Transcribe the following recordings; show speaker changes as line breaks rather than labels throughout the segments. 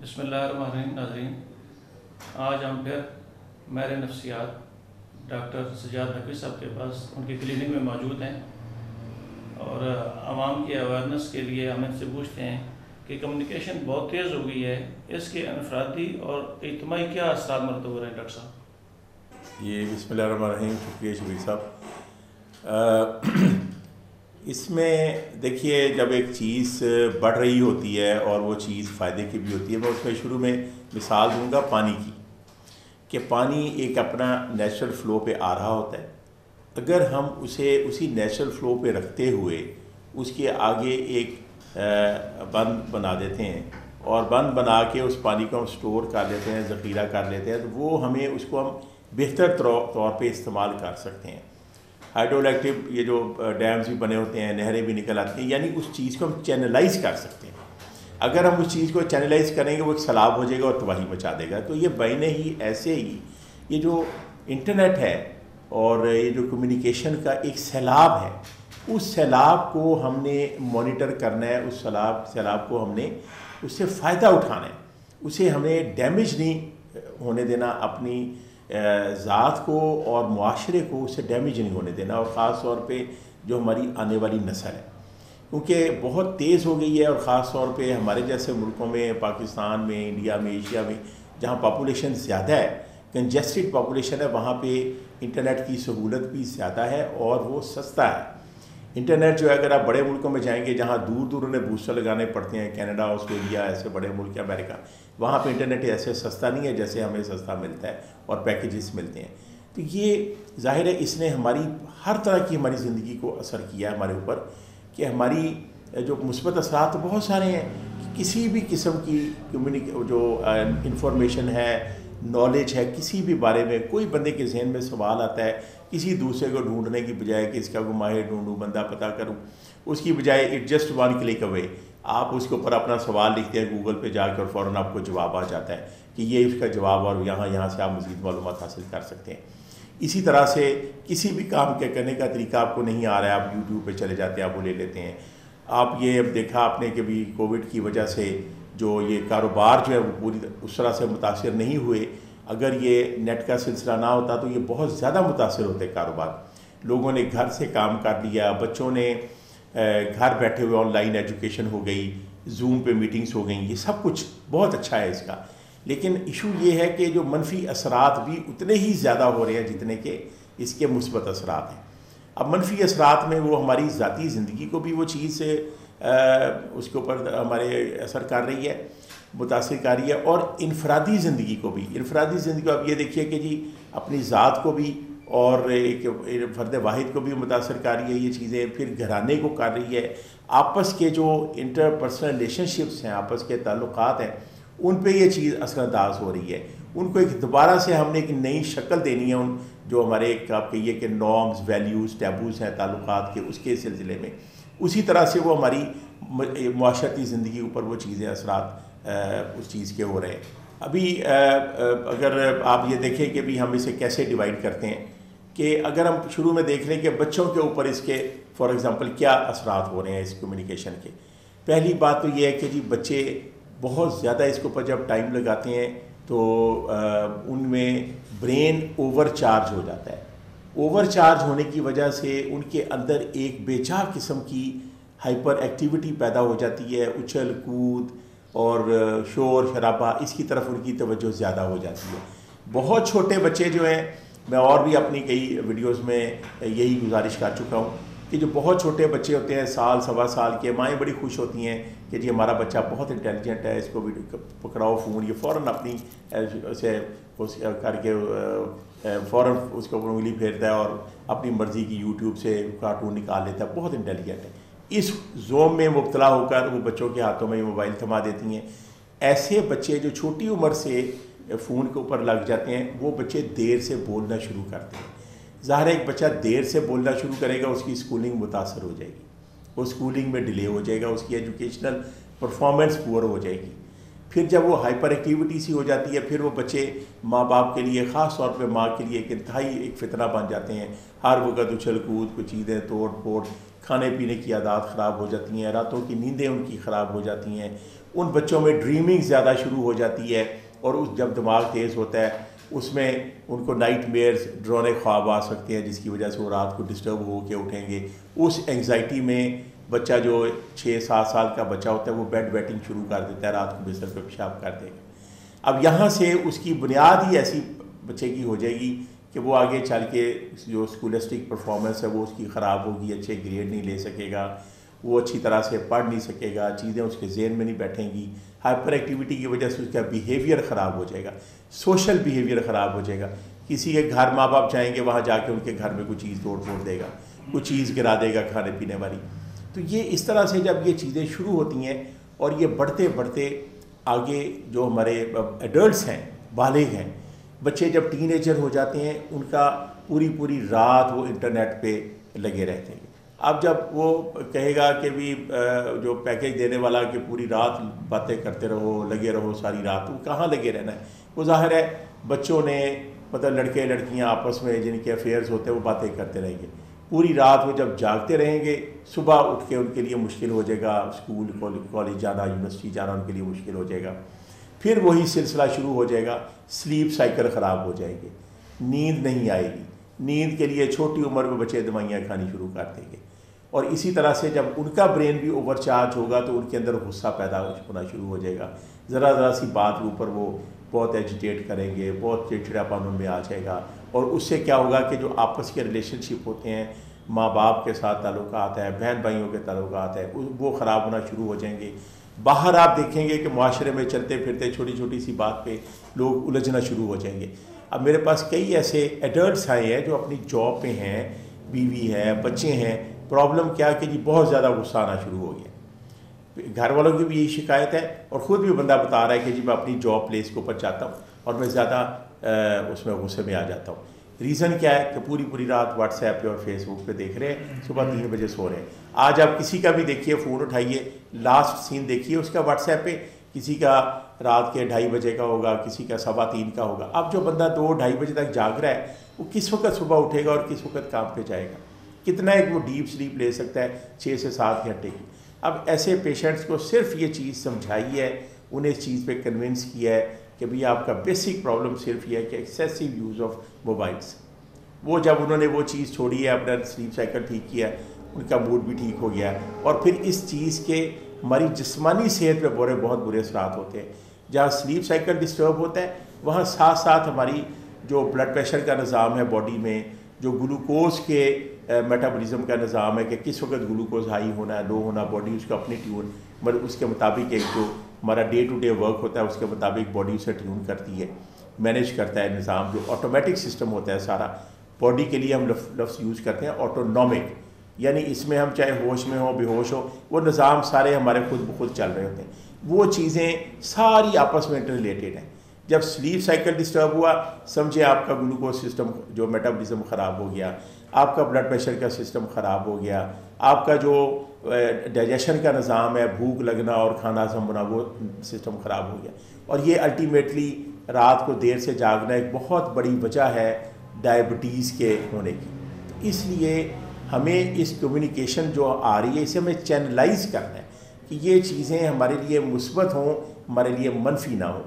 بسم اللہ الرحمن الرحیم ناظرین، آج ہم پھر ماہر نفسیات ڈاکٹر سجاد نقوی صاحب کے پاس ان کی کلینک میں موجود ہیں اور عوام کی اویئرنیس کے لیے ہم ان سے پوچھتے ہیں کہ کمیونیکیشن بہت تیز ہو گئی ہے، اس کے انفرادی اور اجتماعی کیا اثرات مرتب ہو رہے ہیں ڈاکٹر صاحب؟
یہ بسم اللہ الرحمن الرحیم، شکریہ شفیق صاحب۔ اس میں دیکھیے، جب ایک چیز بڑھ رہی ہوتی ہے اور وہ چیز فائدے کی بھی ہوتی ہے، میں اس میں شروع میں مثال دوں گا پانی کی، کہ پانی ایک اپنا نیچرل فلو پہ آ رہا ہوتا ہے۔ اگر ہم اسے اسی نیچرل فلو پہ رکھتے ہوئے اس کے آگے ایک بند بنا دیتے ہیں اور بند بنا کے اس پانی کو ہم سٹور کر لیتے ہیں، ذخیرہ کر لیتے ہیں، تو وہ ہمیں اس کو ہم بہتر طور پہ استعمال کر سکتے ہیں۔ ہائیڈرو الیکٹرک یہ جو ڈیمز بھی بنے ہوتے ہیں، نہریں بھی نکل آتی ہیں، یعنی اس چیز کو ہم چینلائز کر سکتے ہیں۔ اگر ہم اس چیز کو چینلائز کریں گے، وہ ایک سیلاب ہو جائے گا اور تباہی مچا دے گا۔ تو یہ بہنے ہی ایسے ہی یہ جو انٹرنیٹ ہے اور یہ جو کمیونیکیشن کا ایک سیلاب ہے، اس سیلاب کو ہم نے مانیٹر کرنا ہے، اس سیلاب کو ہم نے اس سے فائدہ اٹھانا ہے، اسے ہمیں ڈیمیج نہیں ہونے دینا، اپنی ذات کو اور معاشرے کو اس سے ڈیمیج نہیں ہونے دینا، اور خاص طور پہ جو ہماری آنے والی نسل ہے، کیونکہ بہت تیز ہو گئی ہے۔ اور خاص طور پہ ہمارے جیسے ملکوں میں، پاکستان میں، انڈیا میں، ایشیا میں، جہاں پاپولیشن زیادہ ہے، کنجسٹڈ پاپولیشن ہے، وہاں پہ انٹرنیٹ کی سہولت بھی زیادہ ہے اور وہ سستا ہے۔ انٹرنیٹ جو ہے، اگر آپ بڑے ملکوں میں جائیں گے جہاں دور دور انہیں بوسٹر لگانے پڑتے ہیں، کینیڈا، آسٹریلیا، ایسے بڑے ملک، امریکہ، وہاں پہ انٹرنیٹ ایسے سستا نہیں ہے جیسے ہمیں سستا ملتا ہے اور پیکیجز ملتے ہیں۔ تو یہ ظاہر ہے اس نے ہماری ہر طرح کی ہماری زندگی کو اثر کیا ہے ہمارے اوپر، کہ ہماری جو مثبت اثرات بہت سارے ہیں، کہ کسی بھی قسم کی جو انفارمیشن ہے، نالج ہے، کسی بھی بارے میں کوئی بندے کے ذہن میں سوال آتا ہے، کسی دوسرے کو ڈھونڈنے کی بجائے کہ اس کا کوئی ماہر ڈھونڈوں، بندہ پتہ کروں، اس کی بجائے اٹ جسٹ ون کلک اوے، آپ اس کے اوپر اپنا سوال لکھتے ہیں گوگل پہ جا کے اور فوراً آپ کو جواب آ جاتا ہے کہ یہ اس کا جواب، اور یہاں سے آپ مزید معلومات حاصل کر سکتے ہیں۔ اسی طرح سے کسی بھی کام کے کرنے کا طریقہ آپ کو نہیں آ رہا ہے، آپ یوٹیوب پہ چلے جاتے ہیں، آپ وہ لے لیتے ہیں۔ آپ یہ اب دیکھا آپ نے کہ بھی کووڈ کی وجہ سے جو یہ کاروبار جو ہے وہ پوری اس طرح سے متاثر نہیں ہوئے۔ اگر یہ نیٹ کا سلسلہ نہ ہوتا تو یہ بہت زیادہ متاثر ہوتے کاروبار۔ لوگوں نے گھر سے کام کر لیا، بچوں نے گھر بیٹھے ہوئے آن لائن ایجوکیشن ہو گئی، زوم پہ میٹنگز ہو گئیں، یہ سب کچھ بہت اچھا ہے اس کا۔ لیکن ایشو یہ ہے کہ جو منفی اثرات بھی اتنے ہی زیادہ ہو رہے ہیں جتنے کہ اس کے مثبت اثرات ہیں۔ اب منفی اثرات میں وہ ہماری ذاتی زندگی کو بھی وہ چیز اس کے اوپر ہمارے اثر کر رہی ہے، متاثر کر رہی ہے، اور انفرادی زندگی کو بھی۔ انفرادی زندگی کو اب یہ دیکھیے کہ جی اپنی ذات کو بھی اور ایک فرد واحد کو بھی متاثر کر رہی ہے یہ چیزیں، پھر گھرانے کو کر رہی ہے، آپس کے جو انٹر پرسنل ریلیشن شپس ہیں، آپس کے تعلقات ہیں، ان پہ یہ چیز اثر انداز ہو رہی ہے۔ ان کو ایک دوبارہ سے ہم نے ایک نئی شکل دینی ہے، ان جو ہمارے ایک آپ کہیے کہ نارمز، ویلیوز، ٹیبوز ہیں تعلقات کے، اس کے سلسلے میں اسی طرح سے وہ ہماری معاشرتی زندگی اوپر وہ چیزیں اثرات اس چیز کے ہو رہے ہیں۔ ابھی اگر آپ یہ دیکھیں کہ بھی ہم اسے کیسے ڈیوائڈ کرتے ہیں، کہ اگر ہم شروع میں دیکھ لیں کہ بچوں کے اوپر اس کے فار ایگزامپل کیا اثرات ہو رہے ہیں اس کمیونیکیشن کے۔ پہلی بات تو یہ ہے کہ جی بچے بہت زیادہ اس کے اوپر جب ٹائم لگاتے ہیں تو ان میں برین اوور چارج ہو جاتا ہے۔ اوور چارج ہونے کی وجہ سے ان کے اندر ایک بے جا قسم کی ہائپر ایکٹیویٹی پیدا ہو جاتی ہے، اچھل کود اور شور شرابہ، اس کی طرف ان کی توجہ زیادہ ہو جاتی ہے۔ بہت چھوٹے بچے جو ہیں، میں اور بھی اپنی کئی ویڈیوز میں یہی گزارش کر چکا ہوں کہ جو بہت چھوٹے بچے ہوتے ہیں، سال سوا سال کے، مائیں بڑی خوش ہوتی ہیں کہ جی ہمارا بچہ بہت انٹیلیجنٹ ہے، اس کو پکڑاؤ فون، یہ فوراً اپنی اسے کر کے فوراً اس کو انگلی پھیرتا ہے اور اپنی مرضی کی یوٹیوب سے کارٹون نکال لیتا ہے، بہت انٹیلیجنٹ ہے۔ اس زوم میں مبتلا ہو کر وہ بچوں کے ہاتھوں میں موبائل تھما دیتی ہیں۔ ایسے بچے جو چھوٹی عمر سے فون کے اوپر لگ جاتے ہیں، وہ بچے دیر سے بولنا شروع کرتے ہیں۔ ظاہر ہے ایک بچہ دیر سے بولنا شروع کرے گا، اس کی اسکولنگ متاثر ہو جائے گی، وہ اسکولنگ میں ڈیلے ہو جائے گا، اس کی ایجوکیشنل پرفارمنس پور ہو جائے گی۔ پھر جب وہ ہائپر ایکٹیویٹی سی ہو جاتی ہے، پھر وہ بچے ماں باپ کے لیے، خاص طور پہ ماں کے لیے ایک انتہائی ایک فتنہ بن جاتے ہیں۔ ہر وقت اچھل کود، کچھ چیزیں توڑ پھوڑ، کھانے پینے کی عادات خراب ہو جاتی ہیں، راتوں کی نیندیں ان کی خراب ہو جاتی ہیں، ان بچوں میں ڈریمنگ زیادہ شروع ہو جاتی ہے، اور اس جب دماغ تیز ہوتا ہے اس میں ان کو نائٹ میئرز، ڈرونے خواب آ سکتے ہیں، جس کی وجہ سے وہ رات کو ڈسٹرب ہو کے اٹھیں گے۔ اس اینگزائٹی میں بچہ جو 6-7 سال کا بچہ ہوتا ہے وہ بیڈ ویٹنگ شروع کر دیتا ہے، رات کو بستر پہ پیشاب کر دے گا۔ اب یہاں سے اس کی بنیاد ہی ایسی بچے کی ہو جائے گی کہ وہ آگے چل کے جو اسکولسٹک پرفارمنس ہے وہ اس کی خراب ہوگی، اچھے گریڈ نہیں لے سکے گا، وہ اچھی طرح سے پڑھ نہیں سکے گا، چیزیں اس کے ذہن میں نہیں بیٹھیں گی، ہائپر ایکٹیویٹی کی وجہ سے اس کا بیہیویئر خراب ہو جائے گا، سوشل بیہیویئر خراب ہو جائے گا۔ کسی کے گھر ماں باپ جائیں گے، وہاں جا کے ان کے گھر میں کوئی چیز توڑ دے گا، کوئی چیز گرا دے گا کھانے پینے والی۔ تو یہ اس طرح سے جب یہ چیزیں شروع ہوتی ہیں اور یہ بڑھتے بڑھتے آگے جو ہمارے ایڈلٹس ہیں، بالغ ہیں، بچے جب ٹین ایجر ہو جاتے ہیں، ان کا پوری رات وہ انٹرنیٹ پہ لگے رہتے ہیں۔ اب جب وہ کہے گا کہ بھی جو پیکیج دینے والا کہ پوری رات باتیں کرتے رہو، لگے رہو ساری رات، وہ کہاں لگے رہنا ہے؟ وہ ظاہر ہے بچوں نے مطلب لڑکے لڑکیاں آپس میں جن کے افیئرز ہوتے ہیں وہ باتیں کرتے رہیں گے پوری رات، وہ جب جاگتے رہیں گے صبح اٹھ کے ان کے لیے مشکل ہو جائے گا، اسکول کالج جانا، یونیورسٹی جانا ان کے لیے مشکل ہو جائے گا۔ پھر وہی سلسلہ شروع ہو جائے گا، سلیپ سائیکل خراب ہو جائیں گے، نیند نہیں آئے گی، نیند کے لیے چھوٹی عمر میں بچے دوائیاں کھانی شروع کر دیں گے، اور اسی طرح سے جب ان کا برین بھی اوور چارج ہوگا تو ان کے اندر غصہ پیدا ہونا شروع ہو جائے گا، ذرا سی بات کے اوپر وہ بہت ایجیٹیٹ کریں گے، بہت چڑچڑاپن ان میں آ جائے گا، اور اس سے کیا ہوگا کہ جو آپس کے ریلیشن شپ ہوتے ہیں، ماں باپ کے ساتھ تعلقات ہیں، بہن بھائیوں کے تعلقات ہیں، وہ خراب ہونا شروع ہو جائیں گے۔ باہر آپ دیکھیں گے کہ معاشرے میں چلتے پھرتے چھوٹی سی بات پہ لوگ الجھنا شروع ہو جائیں گے۔ اب میرے پاس کئی ایسے ایڈلٹس آئے ہیں جو اپنی جاب پہ ہیں، بیوی ہے، بچے ہیں، پرابلم کیا کہ جی بہت زیادہ غصہ آنا شروع ہو گیا، گھر والوں کی بھی یہی شکایت ہے، اور خود بھی بندہ بتا رہا ہے کہ جی میں اپنی جاب پلیس کے اوپر جاتا ہوں اور میں زیادہ اس میں غصے میں آ جاتا ہوں۔ ریزن کیا ہے کہ پوری رات واٹس ایپ پہ اور فیس بک پہ دیکھ رہے ہیں، صبح 3 بجے سو رہے ہیں۔ آج آپ کسی کا بھی دیکھیے، فون اٹھائیے، لاسٹ سین دیکھیے اس کا واٹس ایپ پہ، کسی کا رات کے 2:30 بجے کا ہوگا، کسی کا 3:15 کا ہوگا۔ اب جو بندہ 2-2:30 بجے تک جاگ رہا ہے وہ کس وقت صبح اٹھے گا اور کس وقت کام پہ جائے گا؟ کتنا ایک وہ ڈیپ سلیپ لے سکتا ہے؟ 6 سے 7 گھنٹے کی۔ اب ایسے پیشنٹس کو صرف یہ چیز سمجھائی ہے، انہیں اس چیز پہ کنونس کیا ہے کہ بھئی آپ کا بیسک پرابلم صرف یہ ہے کہ ایکسیسو یوز آف موبائلس۔ وہ جب انہوں نے وہ چیز چھوڑی ہے، اپنا سلیپ سائیکل ٹھیک کیا ہے، ان کا موڈ بھی ٹھیک ہو گیا ہے، اور پھر اس چیز کے ہماری جسمانی صحت پہ بہت برے اثرات ہوتے ہیں۔ جہاں سلیپ سائیکل ڈسٹرب ہوتا ہے وہاں ساتھ ساتھ ہماری جو بلڈ پریشر کا نظام ہے باڈی میں، جو گلوکوز کے میٹابولزم کا نظام ہے کہ کس وقت گلوکوز ہائی ہونا ہے، لو ہونا، باڈی اس کا اپنی ٹیون اس کے مطابق ایک جو ہمارا ڈے ٹو ڈے ورک ہوتا ہے اس کے مطابق باڈی اسے ٹیون کرتی ہے، مینیج کرتا ہے نظام، جو آٹومیٹک سسٹم ہوتا ہے سارا باڈی کے لیے ہم لفظ یوز کرتے ہیں آٹونومک، یعنی اس میں ہم چاہے ہوش میں ہوں بے ہوش ہو، وہ نظام سارے ہمارے خود بخود چل رہے ہوتے ہیں، وہ چیزیں ساری آپس میں انٹر ریلیٹڈ ہیں۔ جب سلیپ سائیکل ڈسٹرب ہوا سمجھے آپ کا گلوکوز سسٹم جو میٹابولزم خراب ہو گیا، آپ کا بلڈ پریشر کا سسٹم خراب ہو گیا، آپ کا جو ڈائجیشن کا نظام ہے، بھوک لگنا اور کھانا ہضم ہونا، وہ سسٹم خراب ہو گیا، اور یہ الٹیمیٹلی رات کو دیر سے جاگنا ایک بہت بڑی وجہ ہے ڈائبٹیز کے ہونے کی۔ تو اس لیے ہمیں اس کمیونیکیشن جو آ رہی ہے اسے ہمیں چینلائز کرنا ہے کہ یہ چیزیں ہمارے لیے مثبت ہوں، ہمارے لیے منفی نہ ہوں۔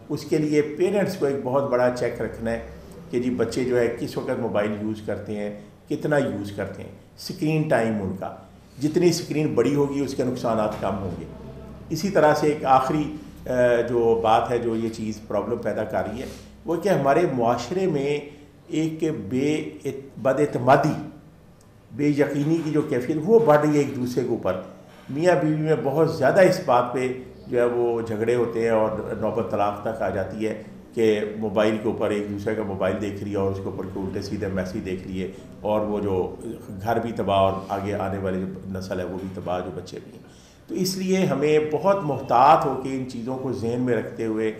اس کے لیے پیرنٹس کو ایک بہت بڑا چیک رکھنا ہے کہ جی بچے جو ہے کس وقت موبائل یوز کرتے ہیں، کتنا یوز کرتے ہیں، سکرین ٹائم ان کا، جتنی سکرین بڑی ہوگی اس کے نقصانات کم ہوں گے۔ اسی طرح سے ایک آخری جو بات ہے جو یہ چیز پرابلم پیدا کر رہی ہے وہ کہ ہمارے معاشرے میں ایک بد اعتمادی، بے یقینی کی جو کیفیت وہ بڑھ رہی ہے ایک دوسرے کے اوپر۔ میاں بیوی میں بہت زیادہ اس بات پہ جو ہے وہ جھگڑے ہوتے ہیں اور نوبت طلاق تک آ جاتی ہے کہ موبائل کے اوپر ایک دوسرے کا موبائل دیکھ لیا اور اس کے اوپر کے الٹے سیدھے میسیج دیکھ لیے، اور وہ جو گھر بھی تباہ اور آگے آنے والے جو نسل ہے وہ بھی تباہ، جو بچے بھی ہیں۔ تو اس لیے ہمیں بہت محتاط ہو کے ان چیزوں کو ذہن میں رکھتے ہوئے،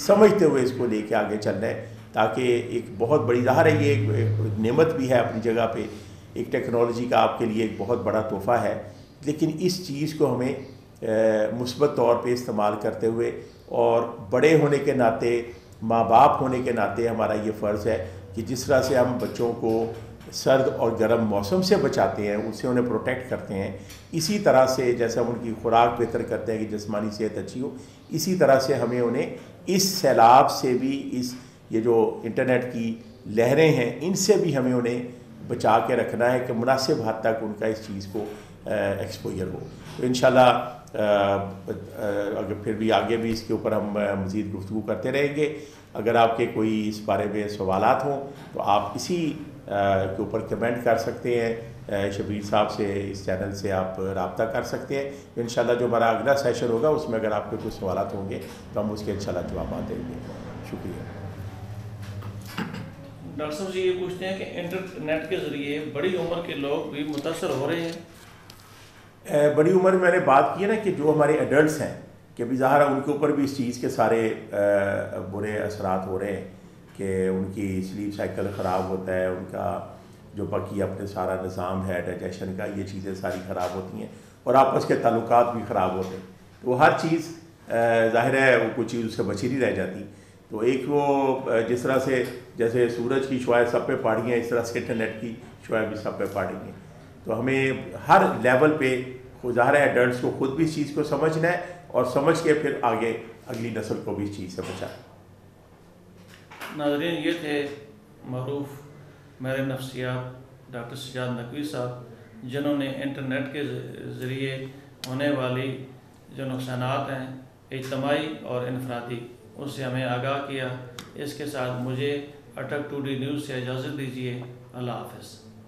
سمجھتے ہوئے اس کو لے کے آگے چلنا ہے، تاکہ ایک بہت بڑی ظاہر ہے یہ ایک نعمت بھی ہے اپنی جگہ پہ، ایک ٹیکنالوجی کا آپ کے لیے ایک بہت بڑا تحفہ ہے، لیکن اس چیز کو ہمیں مثبت طور پہ استعمال کرتے ہوئے، اور بڑے ہونے کے ناطے، ماں باپ ہونے کے ناطے ہمارا یہ فرض ہے کہ جس طرح سے ہم بچوں کو سرد اور گرم موسم سے بچاتے ہیں، اس سے انہیں پروٹیکٹ کرتے ہیں، اسی طرح سے جیسے ہم ان کی خوراک بہتر کرتے ہیں کہ جسمانی صحت اچھی ہو، اسی طرح سے ہمیں انہیں اس سیلاب سے بھی، یہ جو انٹرنیٹ کی لہریں ہیں ان سے بھی ہمیں انہیں بچا کے رکھنا ہے کہ مناسب حد تک ان کا اس چیز کو ایکسپوجر ہو. تو انشاءاللہ اگر پھر بھی آگے بھی اس کے اوپر ہم مزید گفتگو کرتے رہیں گے. اگر آپ کے کوئی اس بارے میں سوالات ہوں تو آپ اسی کے اوپر کمنٹ کر سکتے ہیں. شبیر صاحب سے اس چینل سے آپ رابطہ کر سکتے ہیں. انشاءاللہ جو ہمارا اگلا سیشن ہوگا اس میں اگر آپ کے کچھ سوالات ہوں گے تو ہم اس کے انشاءاللہ جوابات دیں گے. شکریہ.
ڈاکٹر صاحب جی یہ پوچھتے ہیں کہ انٹرنیٹ کے ذریعے بڑی عمر کے لوگ بھی متاثر ہو رہے ہیں؟
بڑی عمر میں نے بات کی ہے نا کہ جو ہمارے ایڈلٹس ہیں کہ ابھی ظاہر ہے ان کے اوپر بھی اس چیز کے سارے برے اثرات ہو رہے ہیں کہ ان کی سلیپ سائیکل خراب ہوتا ہے، ان کا جو باقی اپنے سارا نظام ہے ڈائجیشن کا، یہ چیزیں ساری خراب ہوتی ہیں اور آپس کے تعلقات بھی خراب ہوتے ہیں. تو وہ ہر چیز ظاہر ہے وہ کوئی چیز اس سے بچی نہیں رہ جاتی. تو ایک وہ جس طرح سے جیسے سورج کی شعاعیں سب پہ پاڑی ہیں، اس طرح سے انٹرنیٹ کی شعاعیں بھی سب پہ پاڑی ہیں. تو ہمیں ہر لیول پہ ظاہر ہے ایڈلٹس کو خود بھی اس چیز کو سمجھنا ہے اور سمجھ کے پھر آگے اگلی نسل کو بھی اس چیز سے بچائیں.
ناظرین یہ تھے معروف ماہر نفسیات ڈاکٹر سجاد نقوی صاحب، جنہوں نے انٹرنیٹ کے ذریعے ہونے والی جو نقصانات ہیں اجتماعی اور انفرادی، اس سے ہمیں آگاہ کیا. اس کے ساتھ مجھے اٹک 2D نیوز سے اجازت دیجیے. اللہ حافظ.